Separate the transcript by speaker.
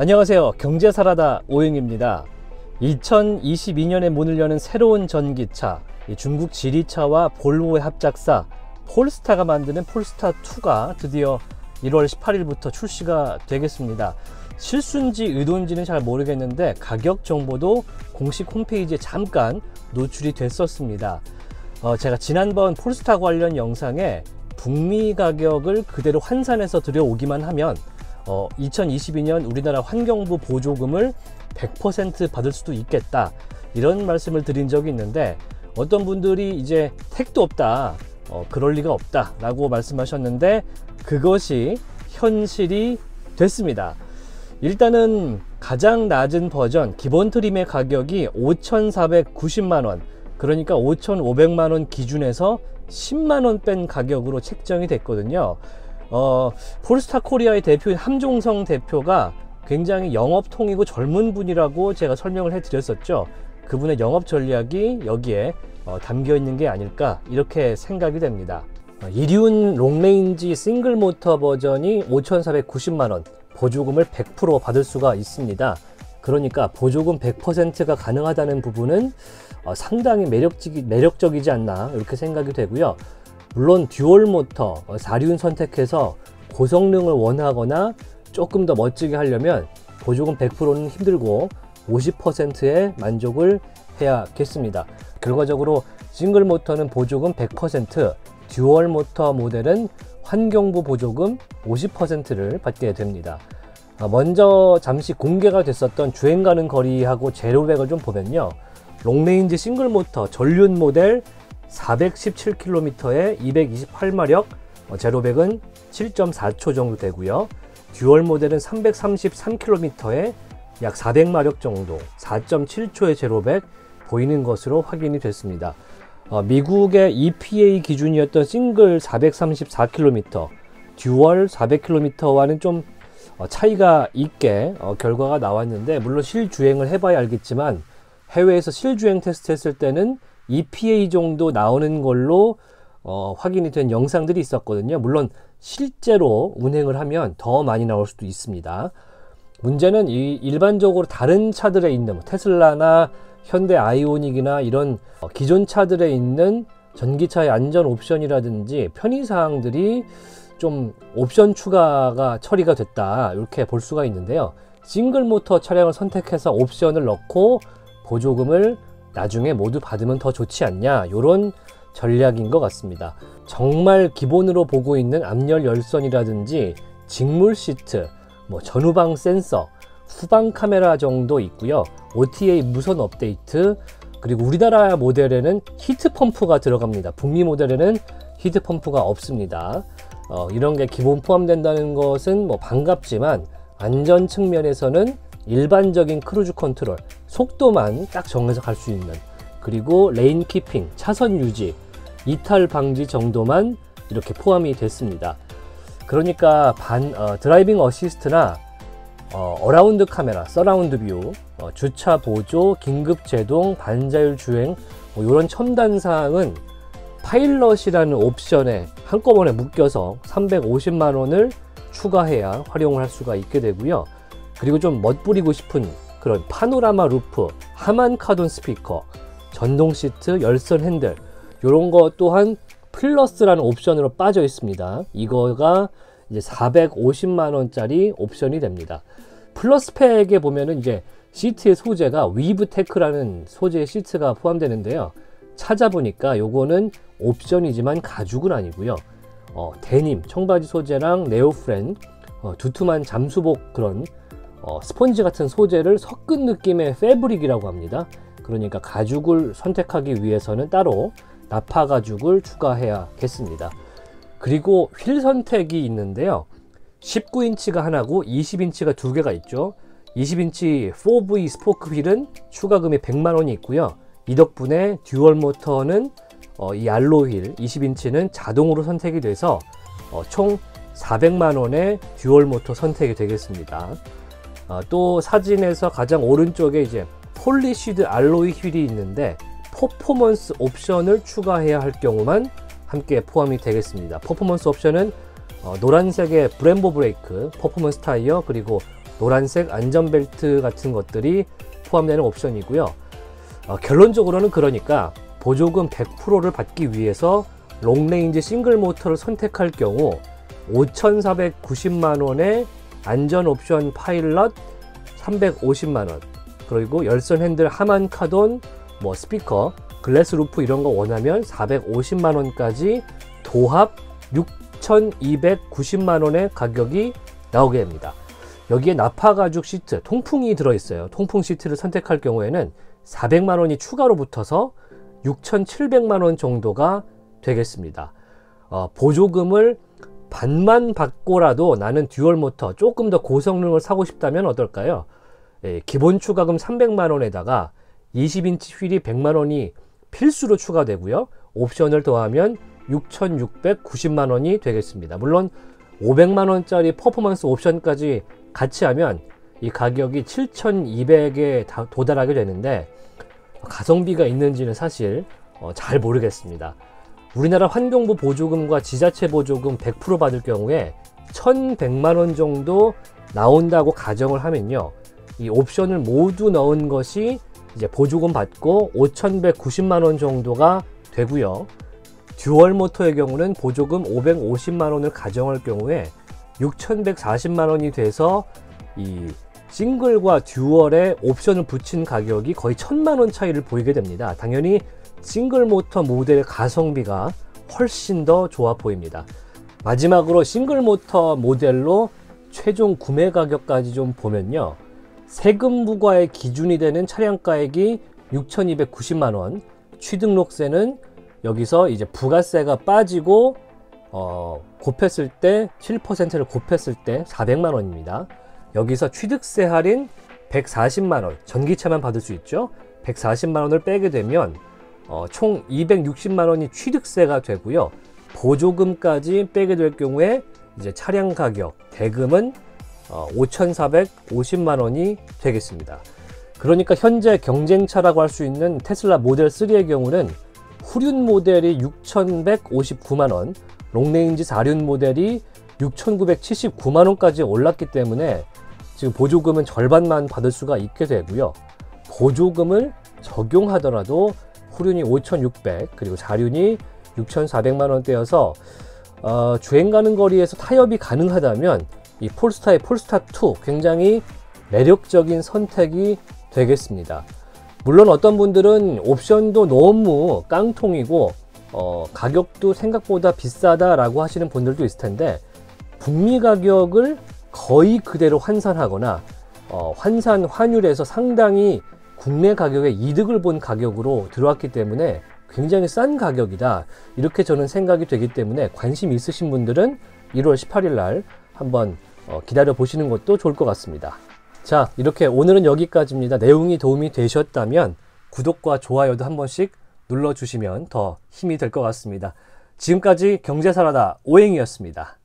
Speaker 1: 안녕하세요. 경제살아다 오영입니다. 2022년에 문을 여는 새로운 전기차, 중국 지리차와 볼보의 합작사 폴스타가 만드는 폴스타2가 드디어 1월 18일부터 출시가 되겠습니다. 실수인지 의도인지는 잘 모르겠는데 가격 정보도 공식 홈페이지에 잠깐 노출이 됐었습니다. 제가 지난번 폴스타 관련 영상에 북미 가격을 그대로 환산해서 들여오기만 하면 2022년 우리나라 환경부 보조금을 100% 받을 수도 있겠다, 이런 말씀을 드린 적이 있는데 어떤 분들이 이제 택도 없다, 그럴 리가 없다 라고 말씀하셨는데 그것이 현실이 됐습니다. 일단은 가장 낮은 버전 기본 트림의 가격이 5,490만원, 그러니까 5,500만원 기준에서 10만원 뺀 가격으로 책정이 됐거든요. 폴스타 코리아의 대표인 함종성 대표가 굉장히 영업통이고 젊은 분이라고 제가 설명을 해 드렸었죠. 그분의 영업 전략이 여기에 담겨 있는 게 아닐까, 이렇게 생각이 됩니다. 이륜 롱레인지 싱글 모터 버전이 5,490만원, 보조금을 100% 받을 수가 있습니다. 그러니까 보조금 100%가 가능하다는 부분은 상당히 매력적이지 않나, 이렇게 생각이 되고요. 물론 듀얼 모터 4륜 선택해서 고성능을 원하거나 조금 더 멋지게 하려면 보조금 100%는 힘들고 50%에 만족을 해야겠습니다. 결과적으로 싱글 모터는 보조금 100%, 듀얼 모터 모델은 환경부 보조금 50%를 받게 됩니다. 먼저 잠시 공개가 됐었던 주행 가능 거리하고 제로백을 좀 보면요, 롱레인지 싱글 모터 전륜 모델 417km에 228마력, 제로백은 7.4초 정도 되고요. 듀얼 모델은 333km에 약 400마력 정도, 4.7초의 제로백 보이는 것으로 확인이 됐습니다. 미국의 EPA 기준이었던 싱글 434km, 듀얼 400km와는 좀 차이가 있게 결과가 나왔는데, 물론 실주행을 해봐야 알겠지만 해외에서 실주행 테스트 했을 때는 EPA 정도 나오는 걸로 확인이 된 영상들이 있었거든요. 물론 실제로 운행을 하면 더 많이 나올 수도 있습니다. 문제는 일반적으로 다른 차들에 있는 테슬라나 현대 아이오닉이나 이런 기존 차들에 있는 전기차의 안전 옵션이라든지 편의사항들이 좀 옵션 추가가 처리가 됐다, 이렇게 볼 수가 있는데요. 싱글 모터 차량을 선택해서 옵션을 넣고 보조금을 나중에 모두 받으면 더 좋지 않냐, 이런 전략인 것 같습니다. 정말 기본으로 보고 있는 앞열 열선이라든지 직물 시트, 전후방 센서, 후방 카메라 정도 있고요. OTA 무선 업데이트, 그리고 우리나라 모델에는 히트 펌프가 들어갑니다. 북미 모델에는 히트 펌프가 없습니다. 이런 게 기본 포함된다는 것은 반갑지만 안전 측면에서는 일반적인 크루즈 컨트롤, 속도만 딱 정해서 갈 수 있는, 그리고 레인 키핑, 차선 유지, 이탈 방지 정도만 이렇게 포함이 됐습니다. 그러니까 드라이빙 어시스트나 어라운드 카메라, 서라운드 뷰, 주차 보조, 긴급 제동, 반자율 주행, 이런 첨단 사항은 파일럿이라는 옵션에 한꺼번에 묶여서 350만 원을 추가해야 활용을 할 수가 있게 되고요. 그리고 좀 멋부리고 싶은 그런 파노라마 루프, 하만 카돈 스피커, 전동 시트, 열선 핸들, 이런 거 또한 플러스라는 옵션으로 빠져 있습니다. 이거가 이제 450만 원짜리 옵션이 됩니다. 플러스 팩에 보면은 이제 시트의 소재가 위브테크라는 소재의 시트가 포함되는데요. 찾아보니까 요거는 옵션이지만 가죽은 아니고요. 데님, 청바지 소재랑 네오프렌, 두툼한 잠수복, 그런 스펀지 같은 소재를 섞은 느낌의 패브릭이라고 합니다. 그러니까 가죽을 선택하기 위해서는 따로 나파 가죽을 추가해야겠습니다. 그리고 휠 선택이 있는데요. 19인치가 하나고 20인치가 두 개가 있죠. 20인치 4V 스포크 휠은 추가금이 100만 원이 있고요. 이 덕분에 듀얼 모터는 이 알로 휠 20인치는 자동으로 선택이 돼서 총 400만 원의 듀얼 모터 선택이 되겠습니다. 또 사진에서 가장 오른쪽에 이제 폴리시드 알로이 휠이 있는데 퍼포먼스 옵션을 추가해야 할 경우만 함께 포함이 되겠습니다. 퍼포먼스 옵션은 노란색의 브렘보 브레이크, 퍼포먼스 타이어, 그리고 노란색 안전벨트 같은 것들이 포함되는 옵션이고요. 결론적으로는 그러니까 보조금 100%를 받기 위해서 롱레인지 싱글 모터를 선택할 경우 5,490만원의 안전 옵션 파일럿 350만원, 그리고 열선 핸들 하만 카돈, 뭐 스피커, 글래스 루프 이런 거 원하면 450만원까지 도합 6,290만원의 가격이 나오게 됩니다. 여기에 나파 가죽 시트, 통풍이 들어있어요. 통풍 시트를 선택할 경우에는 400만원이 추가로 붙어서 6,700만원 정도가 되겠습니다. 보조금을 반만 받고라도 나는 듀얼 모터 조금 더 고성능을 사고 싶다면 어떨까요? 기본 추가금 300만원에다가 20인치 휠이 100만원이 필수로 추가되고요. 옵션을 더하면 6,690만원이 되겠습니다. 물론 500만원짜리 퍼포먼스 옵션까지 같이 하면 이 가격이 7,200에 도달하게 되는데, 가성비가 있는지는 사실 잘 모르겠습니다. 우리나라 환경부 보조금과 지자체 보조금 100% 받을 경우에 1,100만원 정도 나온다고 가정을 하면요, 이 옵션을 모두 넣은 것이 이제 보조금 받고 5,190만원 정도가 되고요. 듀얼 모터의 경우는 보조금 550만원을 가정할 경우에 6,140만원이 돼서 이 싱글과 듀얼에 옵션을 붙인 가격이 거의 1,000만원 차이를 보이게 됩니다. 당연히 싱글 모터 모델의 가성비가 훨씬 더 좋아 보입니다. 마지막으로 싱글 모터 모델로 최종 구매 가격까지 좀 보면요, 세금 부과의 기준이 되는 차량가액이 6,290만원, 취등록세는 여기서 이제 부가세가 빠지고 곱했을 때 7%를 곱했을 때 400만원입니다. 여기서 취득세 할인 140만원, 전기차만 받을 수 있죠. 140만원을 빼게 되면 총 260만원이 취득세가 되고요. 보조금까지 빼게 될 경우에 이제 차량 가격, 대금은 5,450만원이 되겠습니다. 그러니까 현재 경쟁차라고 할 수 있는 테슬라 모델 3의 경우는 후륜 모델이 6,159만원, 롱레인지 4륜 모델이 6,979만원까지 올랐기 때문에 지금 보조금은 절반만 받을 수가 있게 되고요. 보조금을 적용하더라도 후륜이 5,600, 그리고 4륜이 6,400만원대여서 주행 가는 거리에서 타협이 가능하다면 이 폴스타의 폴스타2 굉장히 매력적인 선택이 되겠습니다. 물론 어떤 분들은 옵션도 너무 깡통이고 가격도 생각보다 비싸다라고 하시는 분들도 있을 텐데, 북미 가격을 거의 그대로 환산하거나 환산 환율에서 상당히 국내 가격에 이득을 본 가격으로 들어왔기 때문에 굉장히 싼 가격이다, 이렇게 저는 생각이 되기 때문에 관심 있으신 분들은 1월 18일 날 한번 기다려 보시는 것도 좋을 것 같습니다. 자, 이렇게 오늘은 여기까지입니다. 내용이 도움이 되셨다면 구독과 좋아요도 한 번씩 눌러주시면 더 힘이 될 것 같습니다. 지금까지 경제살아다 오행이었습니다.